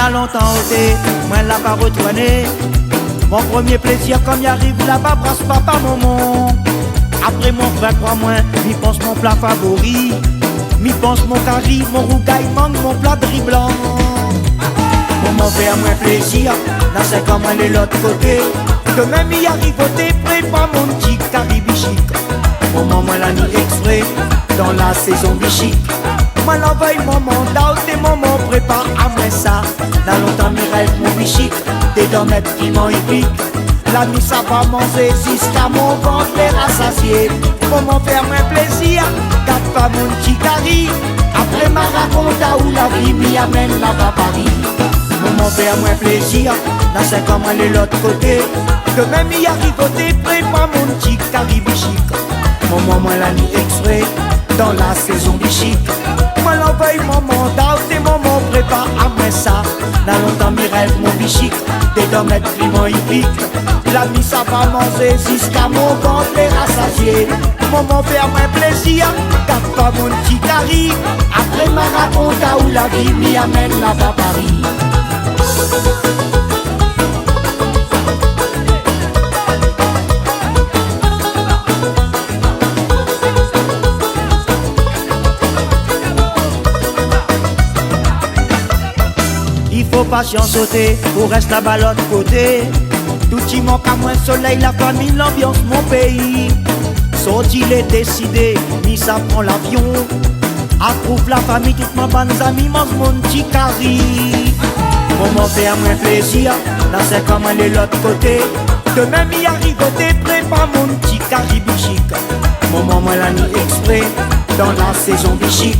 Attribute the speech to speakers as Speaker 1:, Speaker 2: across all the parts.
Speaker 1: n'a longtemps ôté, moi l'a pas retourné. Mon premier plaisir comme y arrive là-bas, brasse papa maman. Après mon frère, crois-moi, m'y pense mon plat favori. M'y pense mon curry, mon rougaille mangue, mon plat de riz blanc. Maman fait moins plaisir, là c'est comme aller de l'autre côté. Que même y arrive au thé, prépare mon petit curry bichic. Maman moi l'a mis exprès, dans la saison bichic. Moi l'envoie maman d'out et maman prépare à moi ça. Dans longtemps mes rêves mon bichic, des dents mettre qui m'en épique. La nuit ça va manger jusqu'à mon ventre les rassasier. Maman faire moins plaisir, garde pas mon petit curry. Après ma raconte à où la vie m'y amène là-bas Paris. Maman faire moins plaisir, là c'est comme aller de l'autre côté. Que même y arrive au thé, prépare mon petit curry bichic. Maman moi l'a mis exprès, dans la saison bichic. Moi l'envoie maman d'out et maman prépare à moi ça. Dans longtemps mes rêves mon bichic, des dents mettre piment hippique. La nuit ça va manger jusqu'à mon ventre les rassasier. Maman faire moins plaisir, garde pas mon petit curry. Après ma raconte à où la vie m'y amène là-bas Paris. Il faut patience sauter pour rester là-bas l'autre côté. Tout y manque à moins soleil, la famille, l'ambiance, mon pays. Sorti il est décidé, ni ça prend l'avion. Approuve la famille, toutes mes bonnes amies, mange mon petit curry. Maman fait à moins plaisir, là c'est comme aller de l'autre côté. De même y arrive au thé, prépare mon petit curry bichic. Maman moi l'a mis exprès, dans la saison bichic.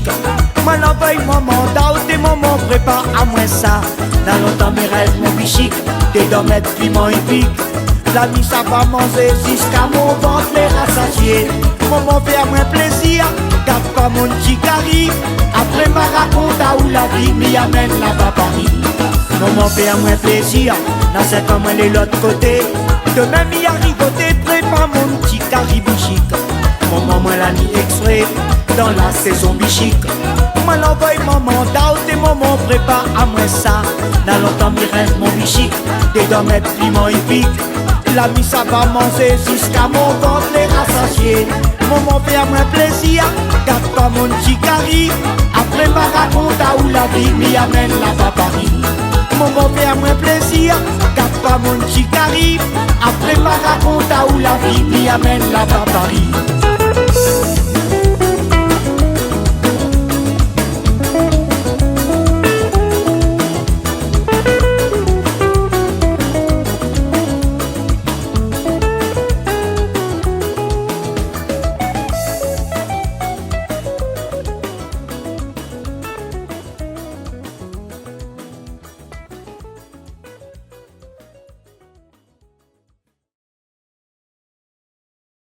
Speaker 1: Moi l'envoie maman d'out et maman prépare à moi ça. Dans longtemps mes rêves mon bichic, des dents mettre piment hippique. La nuit ça va manger jusqu'à mon ventre les rassasier. Maman fait à moins plaisir, garde pas mon petit curry. Après ma raconte à où la vie m'y amène là-bas Paris. Maman fait à moins plaisir, là c'est comme aller de l'autre côté. De même y arrive au thé, prépare mon petit curry bichic. Maman moi l'a mis exprès, dans la saison bichic. Moi l'envoie maman d'out et maman prépare à moi ça. Dans longtemps mes rêves mon bichic, des dents mettre piment hippique. La nuit ça va manger jusqu'à mon ventre les rassasier. Maman fait à moi plaisir, garde pas mon petit curry. Après ma raconte à où la vie m'y amène là-bas Paris. Maman fait à moi plaisir, garde pas mon petit curry. Après ma raconte à où la vie m'y amène là-bas Paris.